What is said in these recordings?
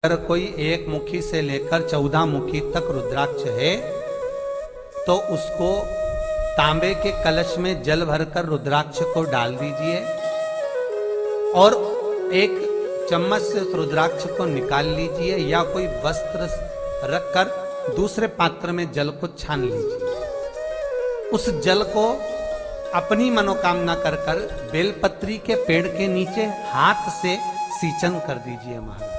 अगर कोई एक मुखी से लेकर 14 मुखी तक रुद्राक्ष है तो उसको तांबे के कलश में जल भरकर रुद्राक्ष को डाल दीजिए और एक चम्मच से उस रुद्राक्ष को निकाल लीजिए या कोई वस्त्र रखकर दूसरे पात्र में जल को छान लीजिए। उस जल को अपनी मनोकामना कर कर बेलपत्री के पेड़ के नीचे हाथ से सींचन कर दीजिए महाराज,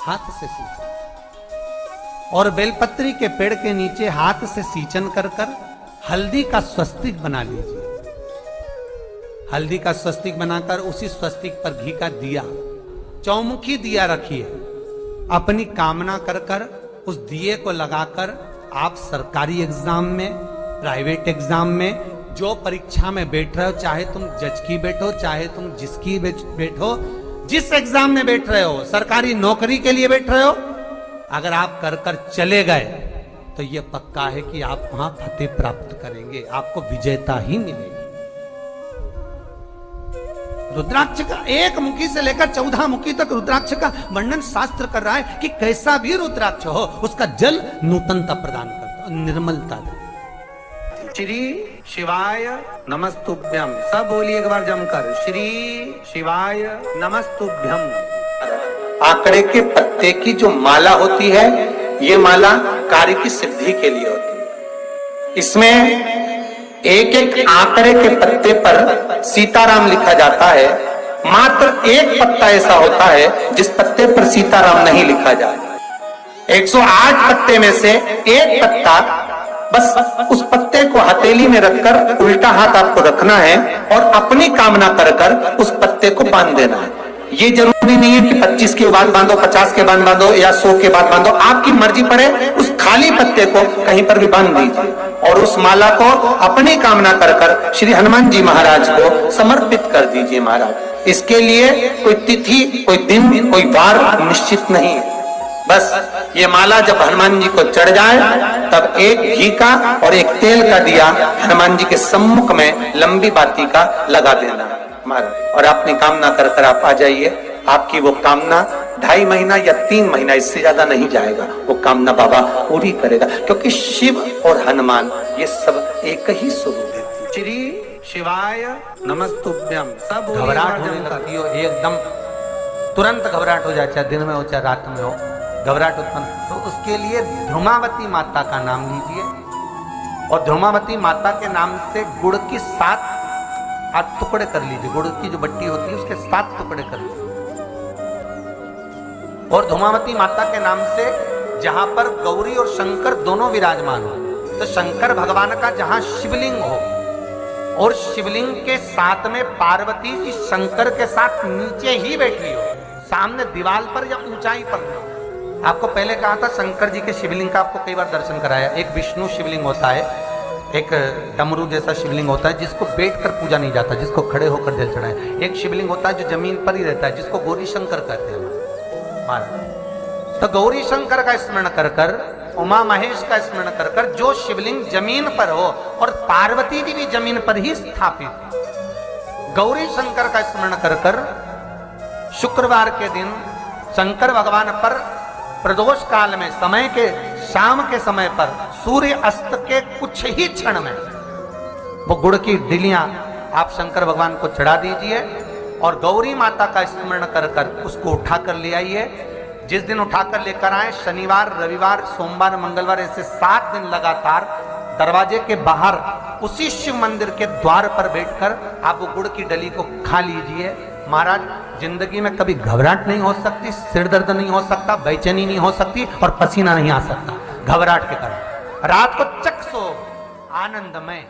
हाथ से सींचन। और बेलपत्री के पेड़ के नीचे हाथ से सींचन कर कर हल्दी का स्वस्तिक बना लीजिए। हल्दी का स्वस्तिक बनाकर उसी स्वस्तिक पर घी का दिया, चौमुखी दिया रखिए। अपनी कामना कर कर उस दिए को लगाकर आप सरकारी एग्जाम में, प्राइवेट एग्जाम में, जो परीक्षा में बैठ रहे हो, चाहे तुम जज की बैठो, चाहे तुम जिसकी बैठो, जिस एग्जाम में बैठ रहे हो, सरकारी नौकरी के लिए बैठ रहे हो, अगर आप कर कर चले गए तो यह पक्का है कि आप वहां फतेह प्राप्त करेंगे, आपको विजेता ही मिलेगी। रुद्राक्ष का एक मुखी से लेकर 14 मुखी तक रुद्राक्ष का वर्णन शास्त्र कर रहा है कि कैसा भी रुद्राक्ष हो उसका जल नूतनता प्रदान करता, निर्मलता दे। श्री शिवाय नमस्तुभ्यम, सब बोलिए एक बार जमकर, श्री शिवाय नमस्तुभ्यम। आंकड़े के पत्ते की जो माला होती है, ये माला कार्य की सिद्धि के लिए होती है। इसमें एक एक आंकड़े के पत्ते पर सीताराम लिखा जाता है। मात्र एक पत्ता ऐसा होता है जिस पत्ते पर सीताराम नहीं लिखा जाता। 108 पत्ते में से एक पत्ता, बस उस पत्ते को हथेली में रखकर उल्टा हाथ आपको रखना है और अपनी कामना कर कर उस पत्ते को बांध देना है। ये जरूरी नहीं है कि 25 के बाद बांधो, 50 के बाद बांधो या 100 के बाद बांधो, आपकी मर्जी पड़े। उस खाली पत्ते को कहीं पर भी बांध दीजिए और उस माला को अपनी कामना कर कर श्री हनुमान जी महाराज को समर्पित कर दीजिए महाराज। इसके लिए कोई तिथि, कोई दिन, कोई वार निश्चित नहीं है। बस ये माला जब हनुमान जी को चढ़ जाए तब एक घी का और एक तेल का दिया हनुमान जी के सम्मुख में लंबी बाती का लगा देना महाराज, और अपनी कामना कर कर आप आ जाइए। आपकी वो कामना 2.5 महीना या 3 महीना, इससे ज्यादा नहीं जाएगा, वो कामना बाबा पूरी करेगा, क्योंकि शिव और हनुमान ये सब एक ही स्वरूप है। श्री शिवाय नमस्तुभ्यम। सब घबराहट होने लगती हो, एकदम तुरंत घबराहट हो जाए, चाहे दिन में हो चाहे रात में हो, घबराहट उत्पन्न, तो उसके लिए ध्रुमावती माता का नाम लीजिए और ध्रुमावती माता के नाम से गुड़ की 7 टुकड़े कर लीजिए। गुड़ की जो बट्टी होती है उसके 7 टुकड़े कर लीजिए और ध्रुमावती माता के नाम से जहां पर गौरी और शंकर दोनों विराजमान हो, तो शंकर भगवान का जहां शिवलिंग हो और शिवलिंग के साथ में पार्वती जी शंकर के साथ नीचे ही बैठी हो, सामने दीवार पर या ऊंचाई पर हो। आपको पहले कहा था शंकर जी के शिवलिंग का आपको कई बार दर्शन कराया। एक विष्णु शिवलिंग होता है, एक डमरू जैसा शिवलिंग होता है जिसको बैठकर पूजा नहीं जाता, जिसको खड़े होकर जल चढ़ाए। एक शिवलिंग होता है जो जमीन पर ही रहता है, जिसको गौरी शंकर कहते हैं महाराज। तो गौरी शंकर का स्मरण कर कर, उमा महेश का स्मरण कर कर, जो शिवलिंग जमीन पर हो और पार्वती जी भी जमीन पर ही स्थापित, गौरी शंकर का स्मरण कर कर शुक्रवार के दिन शंकर भगवान पर प्रदोष काल में, समय के शाम के समय पर, सूर्य अस्त के कुछ ही क्षण में वो गुड़ की डिलियां आप शंकर भगवान को चढ़ा दीजिए और गौरी माता का स्मरण कर कर उसको उठाकर ले आइए। जिस दिन उठाकर लेकर आए, शनिवार, रविवार, सोमवार, मंगलवार, ऐसे 7 दिन लगातार दरवाजे के बाहर उसी शिव मंदिर के द्वार पर बैठकर आप वो गुड़ की डली को खा लीजिए। महाराज, जिंदगी में कभी घबराहट नहीं हो सकती, सिर दर्द नहीं हो सकता, बेचैनी नहीं हो सकती और पसीना नहीं आ सकता घबराहट के कारण। रात को चक सो आनंदमय।